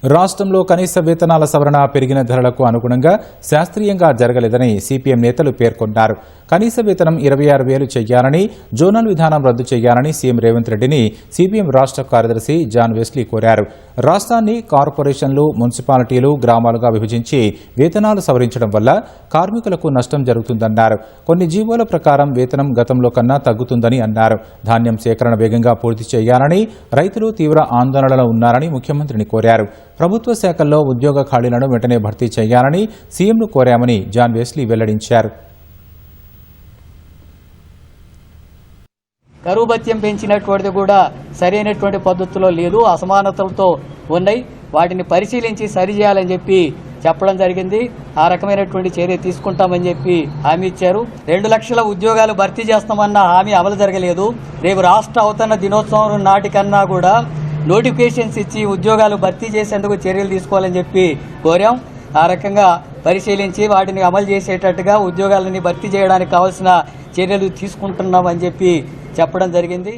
రాష్ట్రంలో కనీస వేతనాల సవరణ పెరిగిన ధరలకు అనుగుణంగా శాస్త్రీయంగా జరగలేదని సిపిఎం నేతలు పేర్కొన్నారు. కనీస వేతనం 26,000 చేయాలని, జోనల్ విధానం రద్దు చేయాలని సీఎం రేవంత్ రెడ్డిని సిపిఎం రాష్ట్ర కార్యదర్శి జాన్ వెస్లీ కోరారు. రాష్ట్రాన్ని కార్పొరేషన్లు, మున్సిపాలిటీలు, గ్రామాలుగా విభజించి వేతనాలు సవరించడం వల్ల కార్మికులకు నష్టం జరుగుతుందన్నారు. కొన్ని జీవోల ప్రకారం వేతనం గతంలో కన్నా తగ్గుతుందని అన్నారు. ధాన్యం సేకరణ వేగంగా పూర్తి చేయాలని, రైతులు తీవ్ర ఆందోళనలో ఉన్నారని ముఖ్యమంత్రిని కోరారు. ప్రభుత్వ శాఖల్లో ఉద్యోగ ఖాళీలను వెంటనే భర్తీ చేయాలని సీఎంను కోరామని జాన్ వెస్లీ వెల్లడించారు. కరువు భత్యం పెంచినటువంటిది కూడా సరైనటువంటి పద్ధతిలో లేదు, అసమానతలతో ఉన్నాయి. వాటిని పరిశీలించి సరిచేయాలని చెప్పి చెప్పడం జరిగింది. ఆ రకమైనటువంటి చర్య తీసుకుంటామని చెప్పి హామీ ఇచ్చారు. 2 లక్షల ఉద్యోగాలు భర్తీ చేస్తామన్న హామీ అమలు జరగలేదు. రేపు రాష్ట్ర అవతరణ దినోత్సవం నాటికన్నా కూడా నోటిఫికేషన్స్ ఇచ్చి ఉద్యోగాలు భర్తీ చేసేందుకు చర్యలు తీసుకోవాలని చెప్పి కోరాం. ఆ రకంగా పరిశీలించి వాటిని అమలు చేసేటట్టుగా ఉద్యోగాలని భర్తీ చేయడానికి కావాల్సిన చర్యలు తీసుకుంటున్నామని చెప్పి చెప్పడం జరిగింది.